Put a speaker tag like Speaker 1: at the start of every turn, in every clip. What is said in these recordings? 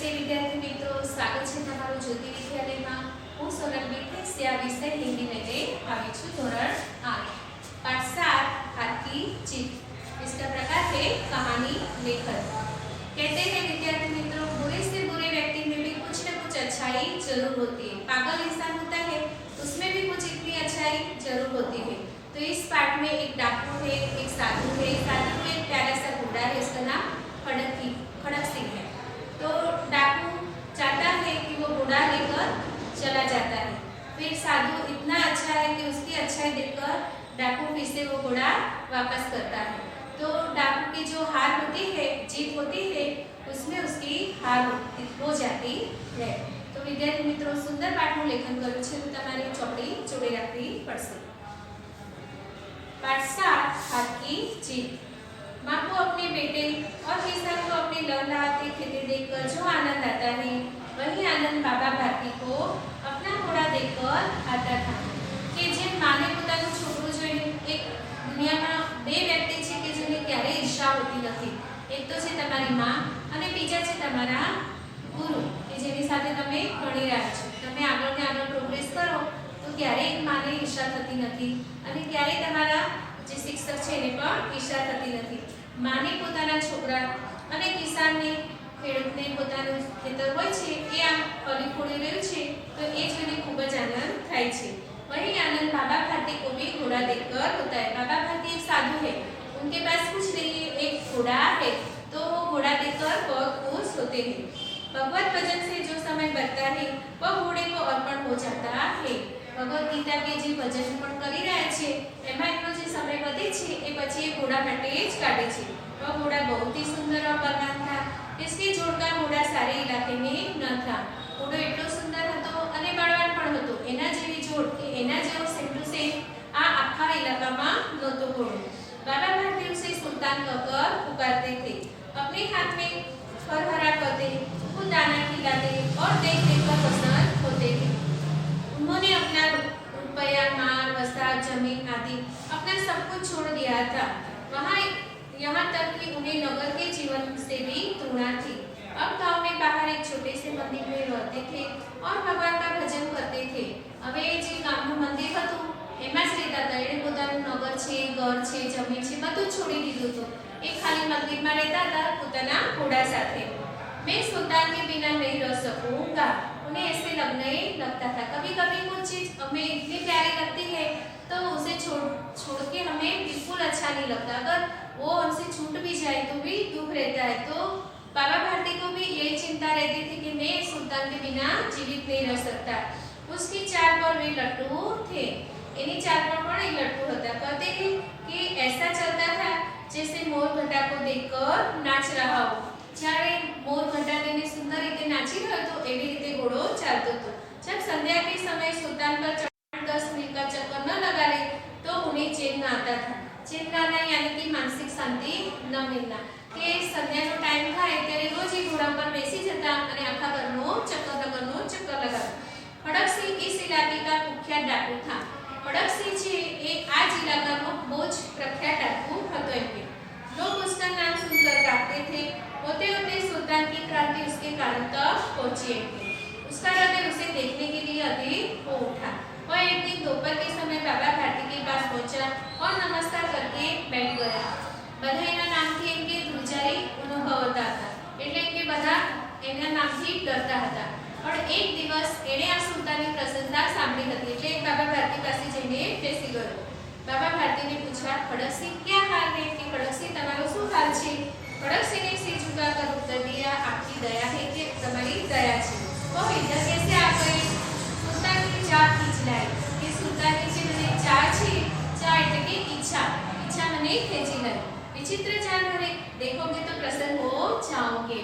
Speaker 1: નમસ્તે વિદ્યાર્થી મિત્રો, સ્વાગત છે તમારું જ્યોતિ વિદ્યાલયમાં। હું સોનલ વિઠે આ વિષય હિન્દી લઈને આવી છું। ધોરણ 8 पाठ 7 हाथ की जीत। इसका प्रकार है कहानी लेखन। कहते हैं विद्यार्थी मित्रों, बुरे से बुरे व्यक्ति में भी कुछ न कुछ अच्छाई जरूर होती है। पागल इंसान होता है उसमें भी कुछ इतनी अच्छाई जरूर होती है। तो इस पाठ में एक डाकू है, एक साधु है। साधु में एक प्यारा सा घोड़ा है, उसका नाम खड़क सिंह है। तो डाकू चाहता है कि वो घोड़ा लेकर चला जाता है। फिर साधु इतना अच्छा है कि उसकी अच्छाई देखकर डाकू फिर से वो घोड़ा वापस करता है। तो डाकू की जो हार होती है, जीत होती है, उसमें उसकी हार हो जाती है। तो विद्यार्थी मित्रों, सुंदर पाठનું લેખન કર્યું છે તો તમારે ચોપડી જોડે રાખવી પડશે। पाठ 7 हाथ की जीत। माँ को अपने बेटे और किसान को अपनी लहलहाती खेती देखकर जो आनंद आता है, वही आनंद बाबा भारती को अपना घोड़ा देखकर आता था। कि जे माने પોતાનું છોકરું જોઈને એક દુનિયામાં બે વ્યક્તિ છે કે જેને ક્યારેય ઈર્ષા હોતી નથી। એક તો છે તમારી માં અને બીજા છે તમારા ગુરુ કે જેની સાથે તમે ભણી રહ્યા છો। તમે આગળ ને આગળ પ્રોગ્રેસ કરો તો ક્યારેય એક માને ઈર્ષા થતી નથી અને ક્યારેય તમારા જે શિક્ષક છે એને પણ ઈર્ષા થતી નથી। માને પોતાના છોકરા અને કિસાનને ખેડૂતને પોતાનું ખેતર હોય છે એ આમ ફળી ફૂલી રહ્યું છે તો એ જોઈને ખૂબ જ આનંદ થાય છે। वही आनंद बाबा भारती को भी घोड़ा देखकर होता है। बाबा भारती एक साधु है, उनके पास कुछ नहीं है, एक घोड़ा है, तो वो घोड़ा देखकर बहुत खुश होते हैं। भगवत भजन से जो समय बढ़ता है वह घोड़े को अर्पण हो जाता है। भगवत गीता के जे भजन पण કરી રહ્યા છે એમાં એનો જે સમય વધે છે એ પછી એ ઘોડા માટે જ કાઢે છે। वह घोड़ा बहुत ही सुंदर और बलवान था। इसके जोड़ का घोड़ा सारे इलाके में न था। घोड़ो એટલો સુંદર હતો અને બળવાન પણ હતો। એના જેવી જોડ કે એના જેવો સેમ ટુ सेम આ આખા ઇલાકામાં નહોતો ઘોડો। बाबा भारती उसे सुल्तान कहकर पुकारते थे। अपने हाथ में फरहरा करते, खुद दाना खिलाते और देख देख कर प्रसन्न होते थे। उन्होंने अपना रुपया, माल, वस्त्र, जमीन आदि अपना सब कुछ छोड़ दिया था। वहाँ यहाँ तक कि उन्हें नगर के जीवन से भी तृष्णा थी। अब गांव में बाहर एक छोटे से मंदिर में रहते थे और भगवान का भजन करते थे। હવે જે ગામનું મંદિર હતું એમાં જ રહેતા હતા। એણે પોતાનું નગર છે, ઘર છે, જમીન છે બધું છોડી દીધું હતું। એ ખાલી મંદિરમાં રહેતા હતા પોતાના ઘોડા સાથે। मैं सुल्तान के बिना नहीं रह सकूंगा। उन्हें ऐसे लगने लगता था। कभी कभी कुछ चीज हमें इतनी प्यारी लगती है तो उसे छोड़ के हमें बिल्कुल अच्छा नहीं लगता। अगर वो हमसे छूट भी जाए तो भी दुख रहता है। तो बाबा भारती को भी यही चिंता रहती थी कि मैं सुल्तान के बिना जीवित नहीं रह सकता। उसकी चाल पर वे लट्टू थे। इन्हीं चाल पर पण एक लट्टू होता। कहते हैं कि ऐसा चलता था जैसे मोर घटा को देखकर नाच रहा हो। જ્યારે મોર ઘટાડીને સુંદર રીતે નાચી રહ્યો હતો એવી રીતે ઘોડો ચાલતો હતો। जब संध्या के समय सुल्तान पर 10 मिनट का चक्कर न लगा ले तो उन्हें चैन न आता था। चैन न आना यानी कि मानसिक शांति न मिलना। કે સંધ્યાનો ટાઈમ થાય ત્યારે રોજ એ ઘોડા પર બેસી જતા અને આખા નગરનો ચક્કર લગાવતા। खड़क सिंह इस इलाके का कुख्यात डाकू था। खड़क सिंह છે એ આ જ ઇલાકાનો બહુ જ પ્રખ્યાત डाकू હતો। એમને लोग उसका नाम सुनकर कांपते थे। होते होते सुल्तान की क्रांति उसके कान तक पहुंची। उसका हृदय उसे देखने के लिए अधीर हो उठा। वह एक दिन दोपहर के समय बाबा भारती के पास पहुंचा और नमस्कार करके बैठ गया। બધા એના નામથી એમ કે ધ્રુજારી અનુભવતા હતા, એટલે એમ કે બધા એના નામથી ડરતા હતા। પણ એક દિવસ એણે આ સુલતાનની પ્રશંસા સાંભળી હતી એટલે બાબા ભારતી પાસે જઈને બેસી ગયો। બાબા ભારતીને પૂછ્યા, खड़क सिंह क्या हाल है? कि खड़क सिंह તમારો શું હાલ છે? खड़क सिंह ने सिर झुकाकर उत्तर दिया, आपकी दया है कि તમારી દયા છે। वो इधर कैसे आ गए? सुल्तान की चाह खींच लाई। कि सुल्तान की જે મને ચાહ છે, ચાહ એટલે કે ઈચ્છા મને ખેંચી लाई। विचित्र जानवर है, देखोगे तो प्रसन्न हो जाओगे।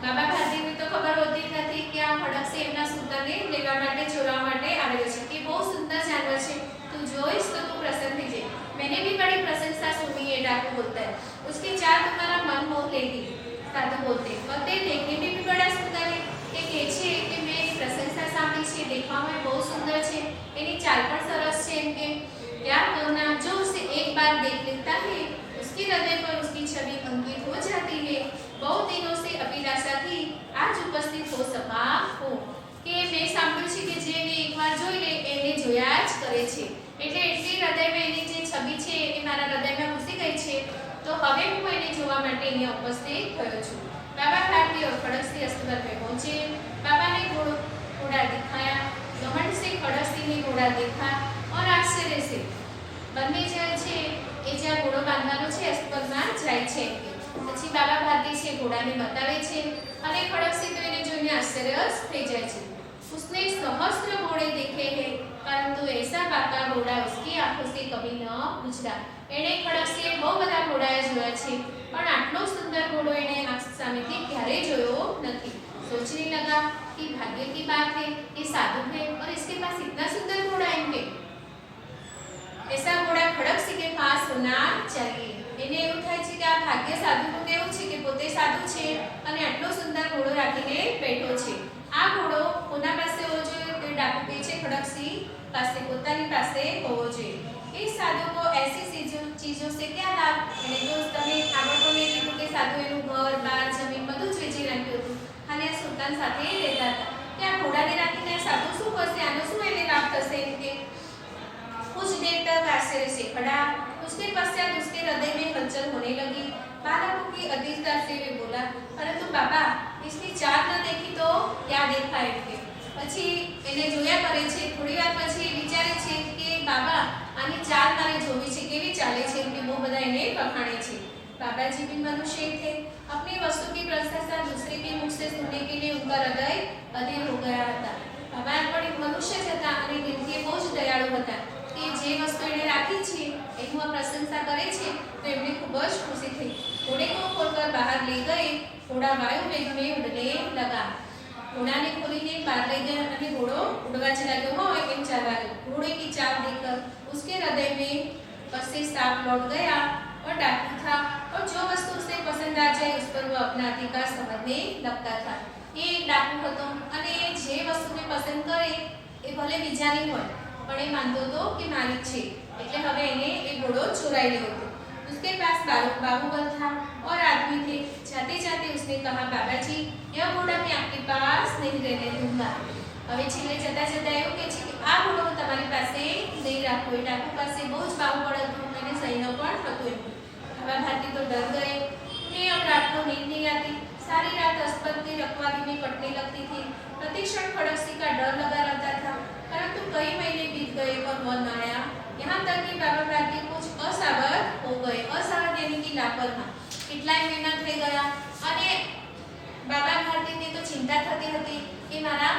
Speaker 1: बाबा भारती ने तो खबर होती નથી કે આ ખડક સિંહ એમના સુલતાનને લેવા માટે ચોરવા માટે આવેલો છે કે બહુ સુંદર जानवर છે, तू જોઈશ तो तू प्रसन्न થઈ જાય। मैंने भी बड़ी प्रशंसा सुनी है, डाकू बोलता है। उसकी चाल तुम्हारा मन मोह लेगी। साधु बोलते देखने में भी बड़ा सुंदर है। કે કહે છે કે મેં એની પ્રશંસા સાંભળી છે, દેખાવામાં બહુ સુંદર છે, એની ચાલ પણ સરસ છે। એમ કે क्या करना, जो उसे एक बार देख लेता है उसके हृदय पर उसकी छवि अंकित हो जाती है। बहुत दिनों से अभिलाषा थी आज उपस्थित हो सका हूँ કે મેં સાંભળ્યું છે કે જેને એકવાર જોઈ લે એને જોયા જ કરે છે એટલે એટલી હૃદયમાં એની જે છબી છે એ મારા હૃદયમાં ઘૂસી ગઈ છે તો હવે હું એને જોવા માટે અહીંયા ઉપસ્થિત થયો છું बाबा भारती और खड़गसी अस्तबल में पहुंचे बाबा ने घोड़ा दिखाया घमंड से खड़गसी ने घोड़ा देखा और आश्चर्य से બંને જે છે એ જ્યાં ઘોડો બાંધવાનો છે અસ્તબલમાં જાય છે પછી બાબા ભારતી છે ઘોડાને બતાવે છે અને ખડગસી તો એને જોઈને આશ્ચર્ય થઈ જાય છે उसने सहस्त्र घोड़े देखे हैं परंतु ऐसा बाका घोड़ा उसकी आंखों से कभी न गुजरा एने खड़गसीए बहु बधा घोड़ाए जोया छे पण आटलो सुंदर घोड़ो एने आंख सामेथी क्यारे जोयो नथी सोचने लगा कि भाग्य की बात है ये साधु है और इसके पास इतना सुंदर घोड़ा है ऐसा घोड़ा खड़गसी के पास होना चाहिए एने એવું થાય છે કે આ ભાગ્ય સાધુનું કેવું છે કે પોતે સાધુ છે અને આટલો સુંદર ઘોડો રાખીને બેઠો છે આ ઘોડો કોના પાસે હોવો જોઈએ તે ડાકુ કહે છે ખડગસી પાસે પોતાની પાસે હોવો જોઈએ इस साधु को ऐसी चीजों से क्या लाभ मैंने जो तने આગળ તો મેં કીધું કે સાધુ એનું ઘર બાર જમીન બધું જ વેચી નાખ્યું હતું અને આ સુલતાન સાથે રહેતા હતા કે આ ઘોડાને રાખીને સાધુ શું કરશે આનો શું એને લાભ થશે એમ કે कुछ देर तक आश्चर्य से खड़ा उसके पश्चात उसके हृदय में हलचल होने लगी बालकों की अधीरता से वे बोला परंतु बाबा इसकी चाल न देखी तो क्या देखा है के પછી એને જોયા કરે છે થોડી વાર પછી વિચારે છે કે બાબા આની ચાલ મારે જોવી છે કેવી ચાલે છે કે બહુ બધા એને વખાણે છે बाबा जी भी मनुष्य थे अपनी वस्तु की प्रशंसा दूसरे के मुख से सुनने के लिए उनका हृदय अधीर हो गया था बाबा પણ એક મનુષ્ય જ હતા અને દિલથી બહુ જ દયાળુ હતા કે જે વસ્તુ એને રાખી છે એનું આ પ્રશંસા કરે છે તો એમને ખૂબ જ ખુશી થઈ घोड़े को खोलकर बाहर ले गए घोड़ा वायु वेग में उड़ने लगा घोड़ा ने खोलीने बाहर ले गए અને ઘોડો ઉડવા જ લાગ્યો હોય એમ ચાલવા લાગ્યો घोड़े की चाल देखकर उसके हृदय में बसे साफ लौट गया और डाकू था और जो वस्तु उसे पसंद आ जाए उस पर वो अपना अधिकार समझने लगता था ये डाकू હતો અને જે વસ્તુને પસંદ કરે એ ભલે બીજાની હોય પણ એ માનતો હતો કે માલિક છે એટલે હવે એને એ ઘોડો ચોરાઈ લેવો હતો उसके पास बाहुबल था और आदमी थे जाते जाते उसने कहा बाबा जी यह घोड़ा मैं आपके पास नहीं रहने दूंगा હવે છેલ્લે જતા જતા એવું કહે છે કે આ ઘોડો હું તમારી પાસે નહીં રાખું એ ડાકુ પાસે બહુ જ બાહુબળ હતું અને સૈન્ય પણ હતું એમ બાબા ભારતી તો डर गए उन्हें अब रात को नींद नहीं आती सारी रात अस्पताल की रखवाली में कटने लगती थी प्रतिक्षण खड़गसी का डर लगा रहता था परंतु कई महीने बीत गए और वह न आया यहाँ तक कि बाबा भारती कुछ असावध हो गए असावध यानी कि लापरवाह કેટલાય મહિના થઈ ગયા અને બાબા ભારતીને તો ચિંતા થતી હતી કે મારા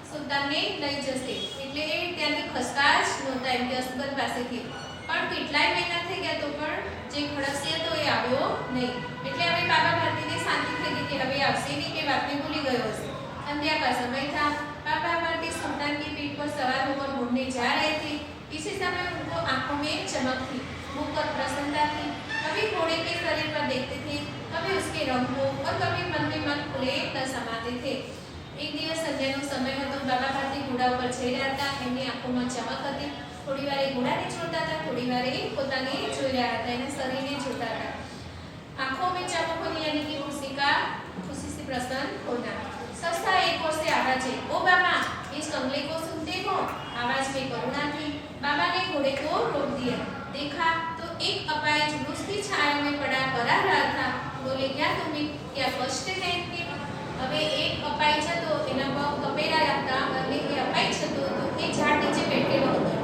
Speaker 1: સુલતાનને લઈ જશે એટલે એ ત્યાંથી ખસતા જ નહોતા એમ કે અસ્તબલ પાસેથી પણ કેટલાય મહિના થઈ ગયા તો પણ જે ખડગસી હતો એ આવ્યો નહીં એટલે હવે બાબા ભારતીને શાંતિ થઈ ગઈ કે હવે આવશે નહીં કે વાતને ભૂલી ગયો હશે संध्या का समय था बाबा भारती सुल्तान की पीठ पर सवार होकर घूमने जा रहे थे इसी समय उनको आंखों में चमक थी मुख पर प्रसन्नता थी कभी घोड़े के शरीर पर देखते थे कभी उसके रंग को और कभी मन में मन खुले न समाते थे एक दिवस संध्याનો સમય હતો બાબા ભારતી ઘોડા ઉપર જઈ રહ્યા હતા એમની આંખોમાં ચમક હતી થોડી વારે ઘોડાને જોતા હતા થોડી વારે પોતાને જોઈ રહ્યા હતા એના શરીરને જોતા હતા आंखों में चमक होनी यानी कि खुशी से प्रसन्न होना सस्ता एक ओर से आवाज है ओ बाबा इस कंगले को सुनते हो आवाज में करुणा थी बाबा ने घोड़े को रोक दिया देखा तो एक अपाय जुलूस की छाया में पड़ा करा रहा था बोले क्या तुम्हें क्या कष्ट है कि હવે એક અપાઈ જતો એના પગ કપેરાયા હતા અને એ અપાઈ જતો તો એ ઝાડ નીચે બેઠેલો હતો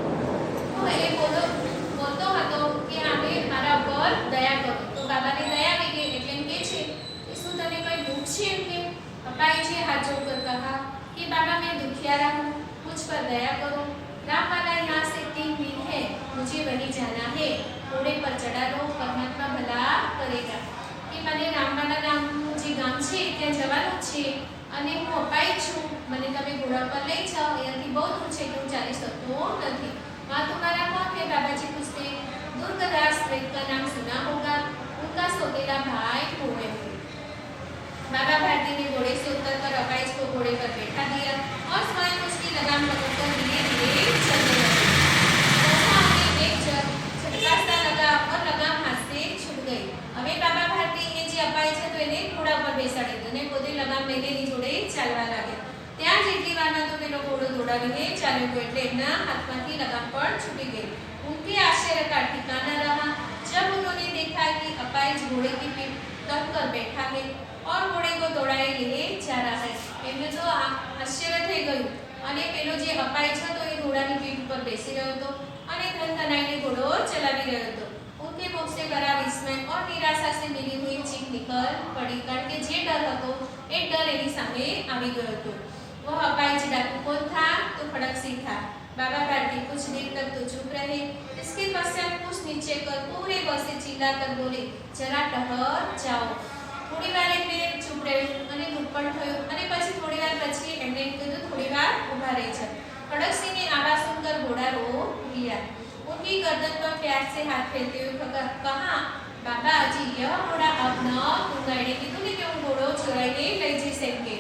Speaker 1: તો એ બોલતો હતો કે આમે મારા પર દયા કરો તો બાબાને દયા આવી ગઈ એટલે એમ કહે છે કે શું તને કંઈ દુઃખ છે એમ કે अपाई हाथ जोड़कर कहा कि बाबा मैं दुखियारा हूँ मुझ पर दया करो रामवाला यहाँ से 3 मील है मुझे वहीं जाना है घोड़े पर चढ़ा दो परमात्मा भला करेगा कि मैंने रामवाला नामનું જે ગામ છે ત્યાં જવાનું છે અને હું અપાઈ છું મને તમે ઘોડા પર લઈ જાઓ અહીંયાથી બહુ દૂર છે કે હું ચાલી શકતો નથી वहाँ तुम्हारा कौन है बाबा जी पूछते दुर्गादास प्रेत का नाम सुना होगा उनका सौतेला भाई घोड़े में बाबा भारती ने घोड़े से उतरकर अपाइज को घोड़े पर बैठा दिया और स्वयं उसकी लगाम पकड़कर धीरे धीरे चलने लगे जैसा उन्हें एक झटकासा लगा और लगाम हाथ से छूट गई હવે બાબા ભારતી એ જે અપાઈ છે તો એને ઘોડા પર ચાલવા લાગ્યા। ત્યાં જેટલી વારમાં તો પેલો ઘોડો દોડાવીને ચાલ્યો ગયો એટલે એમના હાથમાંથી લગામ પણ છૂટી ગઈ। उनके आश्चर्य का ठिकाना रहा जब उन्होंने देखा कि अपाइज घोड़े की पीठ तक कर बैठा है और घोड़े को दौड़ाए लिए जा रहा है। એમને તો આશ્ચર્ય થઈ ગયું અને પેલો જે અપાઈજ હતો એ ઘોડાની પીઠ ઉપર બેસી રહ્યો હતો અને થનથનાઈને ઘોડો ચલાવી રહ્યો હતો। उनके मुख से भरा विस्मय और निराशा से मिली हुई चीख निकल पड़ी कारण के जे डर હતો એ ડર એની સામે આવી ગયો હતો। वह अपाइज डाकू कौन था? तो खड़क सिंह था। बाबा भारती कुछ देर तक तो चुप रहे। इसके पश्चात कुछ नीचे कर पूरे बस से चिल्लाकर बोले, जरा ठहर जाओ। थोड़ी बार एमने चुप રહ્યું અને મુક્પણ થયું અને પછી થોડી વાર પછી એમણે કીધું થોડી વાર ઊભા રહી જાઓ। खड़क सिंह ने आवाज सुनकर घोड़ा रो लिया। उनकी गर्दन पर प्यार से हाथ फेरते हुए कहा, बाबा जी यह घोड़ा अब न दूंगा। એણે કીધું કે હું ઘોડો ચોરાઈને લઈ જઈશ એમ કે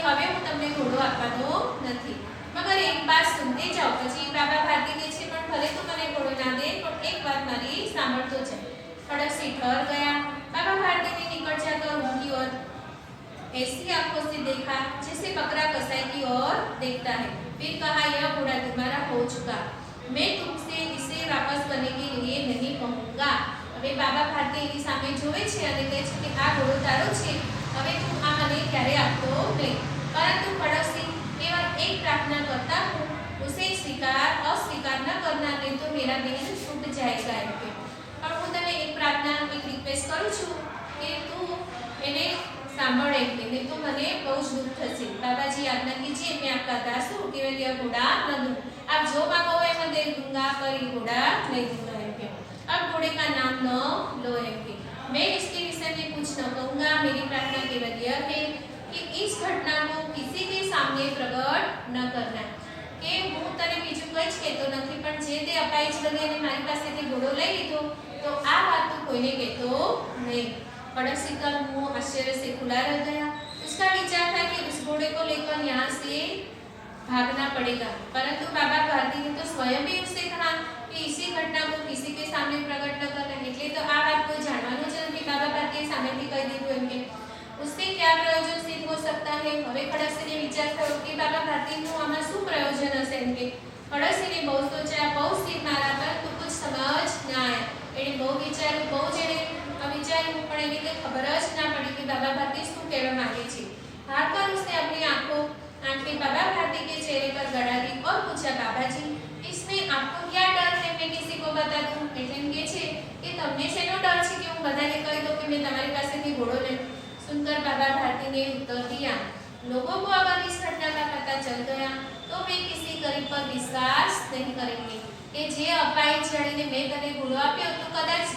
Speaker 1: હવે હું તમને ઘોડો આપવાનો નથી। मगर एक बात सुनते जाओ। પછી બાબા ભારતી કહે છે પણ ભલે તું મને ઘોડો ના દે પણ એક વાત મારી સાંભળતો છે। खड़क सिंह ठहर गया। बाबा भारती ने निकट जाकर उनकी ओर ऐसी आंखों से देखा जैसे बकरा कसाई की ओर देखता है। फिर कहा, यह घोड़ा तुम्हारा हो चुका, मैं तुमसे इसे वापस करने के लिए नहीं कहूँगा। હવે બાબા ભારતી એની સામે જોવે છે અને કહે છે કે આ ઘોડો તારો છે, હવે તું આ મને ક્યારે આપતો નહીં। પરંતુ खड़क सिंह केवल एक प्रार्थना करता हूँ, उसे स्वीकार अस्वीकार न करना, नहीं तो मेरा दिल टूट जाएगा। और હું તને એક પ્રાર્થના એક રિક્વેસ્ટ કરું છું કે તું એને સાંભળ એમ કે નહીં તો મને બહુ જ દુઃખ થશે। बाबाजी आज्ञा कीजिए, मैं आपका दास हूँ, केवल यह घोड़ा न दूँ। आप जो मांगो वह मैं दे दूंगा, पर ये घोड़ा नहीं दूंगा एम के। अब घोड़े का नाम न लो एम के। मैं इसके विषय में कुछ न कहूँगा। मेरी प्रार्थना केवल यह है कि इस घटना को किसी के सामने प्रकट न करना। કે હું તને બીજું કંઈ જ કહેતો નથી પણ જે તે અપાઈજ લગાવીને મારી પાસેથી ઘોડો લઈ લીધો તો આ વાત તો કોઈને કહેતો નહીં। खड़क सिंह का मुंह आश्चर्य से खुला रह गया। उसका विचार था कि उस घोड़े को लेकर यहाँ से भागना पड़ेगा, परंतु बाबा भारती ने तो स्वयं भी उससे कहा कि इसी घटना को किसी के सामने प्रकट न करना। એટલે તો આ વાત કોઈ જાણવાનું જ નથી। બાબા ભારતીએ સામેથી કહી દીધું એમ કે उससे क्या प्रयोजन सिद्ध हो सकता है। હવે खड़क सिंह ने विचार કર્યો કે બાબા ભારતીનું આમાં શું પ્રયોજન હશે એમ કે खड़क सिंह ने बहुत सोचा, बहुत सिर मारा, परंतु कुछ समझ न आया। એણે બહુ વિચાર્યું, બહુ જ એણે विचार्યું પણ એને કંઈ ખબર જ ના પડી કે બાબા ભારતી શું કહેવા માંગે છે। हार कर उसने अपनी आंखें बाबा भारती के चेहरे पर गड़ा दी और पूछा, बाबाजी इसमें आपको क्या डर है, मैं किसी को बता दूं? એટલે એમ કહે છે કે તમને શેનો ડર છે કે હું બધાને કહી દઉં કે મેં તમારી પાસેથી ઘોડો લઈ। सुनकर बाबा भारती ने उत्तर दिया, लोगों को अगर इस घटना का पता चल गया तो वे किसी गरीब पर विश्वास नहीं करेंगे कि जे अपाइज जाणीने मैं तने घोड़ो आप्यो तो कदाच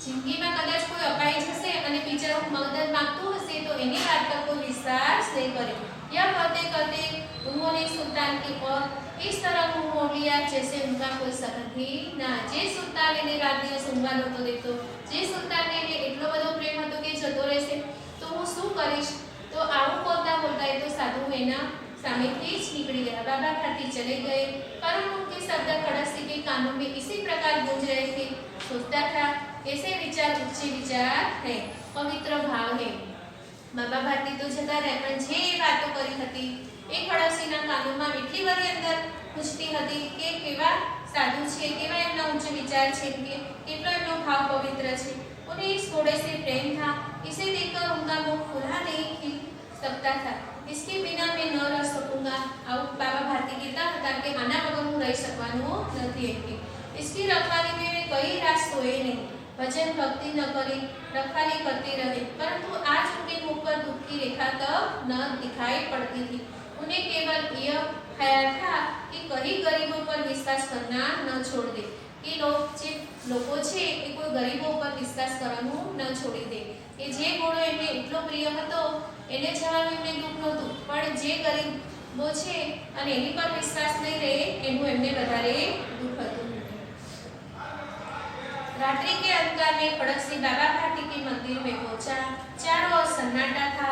Speaker 1: जिंदगीમાં કદાચ કોઈ અપાઈજ હશે અને બિચારો મદદ માંગતું હશે તો એની વાત પર કોઈ વિશ્વાસ નહીં કરે। यह कहते कहते उन्होंने सुल्तान की ओर इस तरह मुंह मोड़ लिया जैसे उनका कोई संबंध ही ना। जे सुल्तान એને રાત દિવસ ઊંઘવા નહોતો દેતો, જે સુલ્તાનને એને એટલો બધો પ્રેમ હતો કે જતો રહેશે તો હું શું કરીશ। તો આવું બોલતા બોલતા એ તો સાધુ એના सामेથી જ નીકળી ગયા। बाबा भारती चले गए, परंतु उनके शब्द खड़क सिंह के कानों में इसी प्रकार गूंज रहे थे। सोचता था ऐसे विचार ऊंचे विचार है, पवित्र भाव है। बाबा भारती तो जता रहे पण जे वातो करी हती ए खड़क सिंहना कानों में એટલી બધી અંદર પૂછતી હતી કે કેવા સાધુ છે, કેવા એમના ઊંચો વિચાર છે, કે કેટલો એમનો ભાવ પવિત્ર છે। उन्हें इस घोड़े से प्रेम था, इसे देखकर उनका मुख खुला नहीं खिल सकता था। इसके बिना मैं न रह सकूंगा। आउ बाबा भारती कहता था कि आना वगर हूँ रही सकवानो નથી એમ। इसकी रखवाली में मैं कई रात सोए नहीं, भजन भक्ति न करी, रखवाली करती रही, परंतु आज उनके मुख पर दुख की रेखा तक न दिखाई पड़ती थी। उन्हें केवल यह ख्याल था कि कहीं गरीबों पर विश्वास करना न छोड़ दे, कि લોકો છે એ કોઈ ગરીબો ઉપર વિશ્વાસ કરવાનું ન છોડી દે। કે જે ઘોડો એમને એટલો પ્રિય હતો એને જવાનું એમને દુઃખ નહોતું, પણ જે ગરીબો છે અને એની પર વિશ્વાસ નહીં રહે એનું એમને વધારે દુઃખ હતું। रात्रि के अंधकार में खड़क सिंह बाबा भारती के मंदिर में पहुंचा। चारों ओर सन्नाटा था,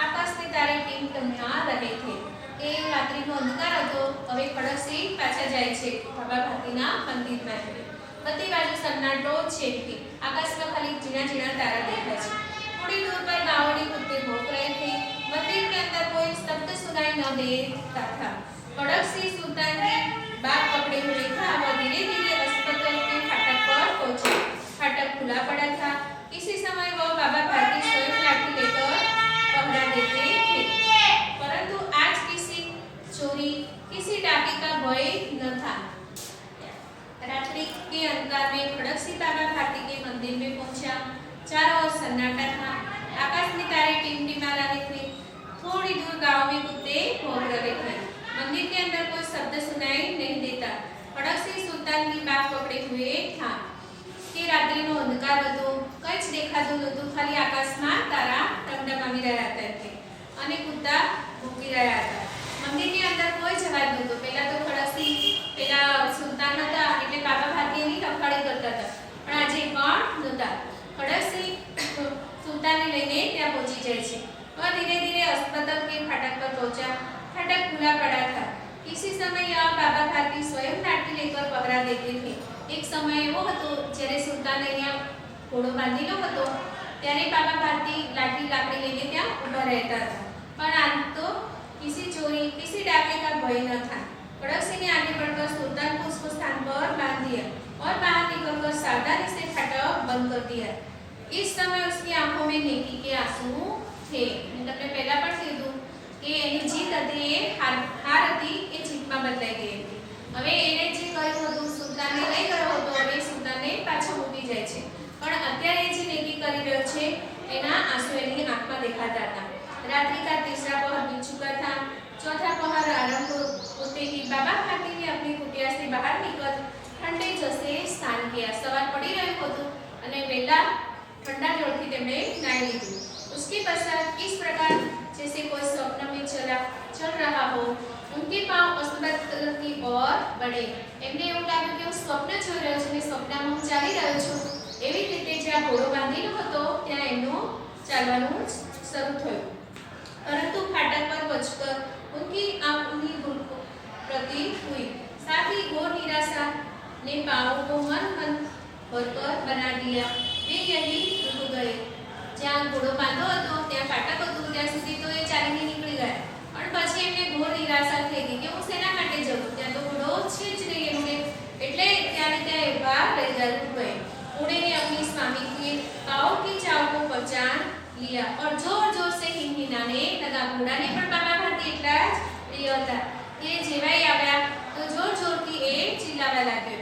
Speaker 1: आकाश में तारे टिमटिमा रहे थे। એ રાત્રિનો અંધકાર હતો। હવે ખડક સિંહ પાછા જાય છે બાબા ભારતીના મંદિરમાં। બધી બાજુ સન્નાટો છે, આકાશમાં ખાલી ઝીણા ઝીણા તારા દેખાય છે। થોડી दूर पर गावड़ी कुत्ते भौंक रहे थे। मंदिर के के अंदर कोई शब्द सुनाई न देता था। कड़क सी सुल्तान की बात पकड़े हुए था। वह धीरे धीरे अस्पताल के फाटक पर पहुंचे। फाटक खुला पड़ा था। इसी समय वह बाबा भारती स्वयं लाठी लेकर पहरा देते थे, परंतु आज किसी चोरी, किसी डाके का भय न था। रात्रि के अंधकार में खड़क सी बाबा भारती के मंदिर में पहुंचा। चारों ओर सन्नाटा था। आकाश में तारे टिमटिमा रहे थे। थोड़ी दूर गांव में कुत्ते भौंक रहे थे। मंदिर के अंदर कोई शब्द सुनाई नहीं देता। खड़क सी सुल्तान की बात पकड़े हुए था કે રાત્રિનો અંધકાર હતો, કંઈ જ દેખાતું નહોતું, ખાલી આકાશમાં તારા ટમટમાવી રહ્યા હતા અને કૂતરા ભૂકી રહ્યા હતા. મંદિરની અંદર કોઈ જવાબ નહોતો. પહેલા તો ખડકસિંહ પેલા સુલતાન હતા એટલે બાબા ભારતીની રખવાડી કરતા હતા, પણ આજે પણ નહોતા. ખડકસિંહ સુલતાનને લઈને ત્યાં પહોંચી જાય છે. वह धीरे धीरे अस्पताल के फाटक पर पहुंचा। फाटक खुला पड़ा था। किसी समय यह बाबा भारती स्वयं लाठी लेकर पहरा देते थे। एक समय एवो હતો જ્યારે સુલતાન અહીંયા ઘોડો બાંધેલો હતો ત્યારે બાબા ભારતી લાठी લાકડી લઈને ત્યાં ઊભા રહેતા હતા, પણ આમ તો किसी चोरी, किसी डाके का भय न था। कड़क सिंह ने आगे बढ़कर सुल्तान को उसको स्थान पर बांध दिया और बाहर निकलकर सावधानी से फाटक बंद कर दिया। इस समय उसकी आंखों में नेकी के आंसू थे। તમને પહેલા પણ કીધું કે એની જીત હતી એ હાર હતી એ જીતમાં બદલાઈ ગઈ હતી. હવે એને જે કહ્યું હતું સુલતાનને લઈ ગયો હતો, હવે સુલતાનને પાછો મૂકી જાય છે, પણ અત્યારે જે નેકી કરી રહ્યો છે એના આંસુ એની આંખમાં દેખાતા હતા. रात्रि का तीसरा पहर बीत चुका था। चौथा पहर आरंभ होते ही बाबा भारती ने अपनी कुटिया से बाहर निकल ठंडे जल से स्नान किया। सवार पड़ी રહ્યું હતું અને વેલા ठंडा जलથી તેમણે નાઈ લીધું। उसके पश्चात इस प्रकार जैसे कोई स्वप्न में चल रहा हो, उनके पांव अस्पताल की ओर बढ़े। એમને એવું લાગ્યું કે હું સ્વપ્ન જોઈ રહ્યો છું ને સ્વપ્નમાં હું ચાલી રહ્યો છું। એવી રીતે જ્યાં ઘોડો બાંધેલો હતો ત્યાં એમનું ચાલવાનું શરૂ થયું, परंतु फाटक पर पहुंचकर उनकी आंख उन्हीं प्रतीत हुई। साथ ही घोर निराशा ने पांवों को मन भरकर बना दिया। वे यही रुक गए। જ્યાં ઘોડો બાંધો હતો ત્યાં ફાટક હતું ત્યાં સુધી તો એ ચાલીને નીકળી ગયા, પણ પછી એમને ઘોર નિરાશા થઈ ગઈ કે હું શેના માટે જવું, ત્યાં તો ઘોડો છે જ નહીં એમને, એટલે ત્યારે ત્યાં એવા લઈ ગए। घोड़े ने अपनी स्वामी के पांव की चाव को पहचान लिया और जोर जोर से हिनहिनाने लगा। घोड़ा ने पण बाबा भारती એટલા જ પ્રિય હતા કે જેવાય આવ્યા તો જોર જોરથી એ ચિલ્લાવા लाग्यो।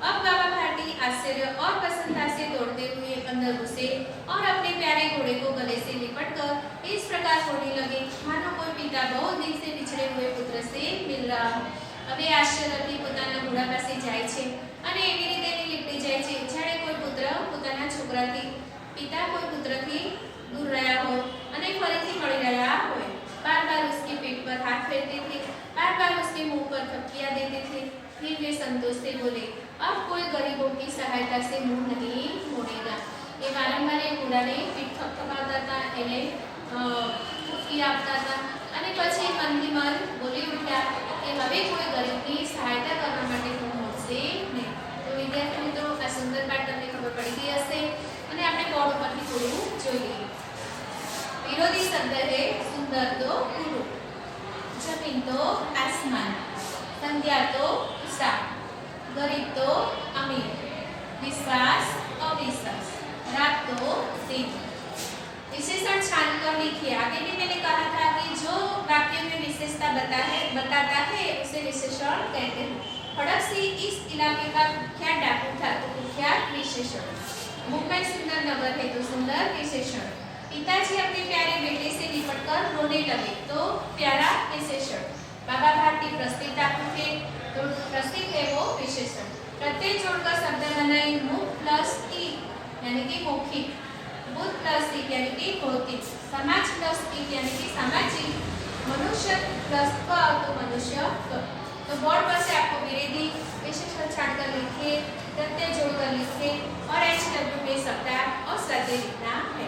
Speaker 1: अब बाबा भारती आश्चर्य और प्रसन्नता से दौड़ते हुए अंदर घुसे और अपने प्यारे घोड़े को गले से लिपटकर इस प्रकार होने लगे मानो कोई पिता बहुत दिन से बिछड़े हुए पुत्र से मिल रहा हो। હવે આશ્ચર્યથી પોતાના ઘોડા પાસે જાય છે અને એવી રીતે લીપટી જાય છે જાણે કોઈ પુત્ર પોતાના છોકરાથી, પિતા કોઈ પુત્રથી दूर रहा हो અને ફરીથી મળી રહ્યા હોય। बार बार उसके पेट पर हाथ फेरते थे, बार बार उसके मुंह पर थपकियां देते थे। फिर वे संतोष से बोले, अब कोई गरीबों की सहायता से मुंह नहीं मोड़ेगा। ये वारंवार घोड़ाने पीठ थपथपाता था, એને ફૂંકી આપતા હતા અને પછી મનથી મન બોલી ઉઠ્યા કે હવે કોઈ ગરીબની સહાયતા કરવા માટે હું મોડશે નહીં। તો વિદ્યાર્થી મિત્રો આ સુંદર પાઠ તમને ખબર પડી ગઈ હશે અને આપણે બોર્ડ ઉપરથી થોડું જોઈ લઈએ। विरोधी शब्द है सुंदर तो गुरु, जमीन तो आसमान, संध्या तो उषा, गरीब तो अमीर, विश्वास अविश्वास, रात तो दिन। विशेषण छान कर लिखिए। आगे भी मैंने कहा था कि जो वाक्य में विशेषता बताता है उसे विशेषण कहते हैं। खड़क सिंह इस इलाके का कुख्यात डाकू था तो कुख्यात विशेषण। मुंबई सुंदर नगर है तो सुंदर विशेषण। पिताजी अपने प्यारे बेटे से लिपटकर रोने लगे तो प्यारा विशेषण। बाबा भारती प्रस्थित डाकू थे तो प्रस्थित है वो विशेषण। प्रत्यय जोड़कर शब्द बनाए मुख प्लस ई यानी कि मौखिक, बुद्ध प्लस ई यानी कि भौतिक, समाज प्लस ई यानी कि सामाजिक, मनुष्य प्लस क तो मनुष्य क। तो बोर्ड पर से आपको विरोधी विशेषण छांटकर लिखिए, प्रत्यय जोड़कर लिखिए और HW में शब्द और सत्य लिखना है।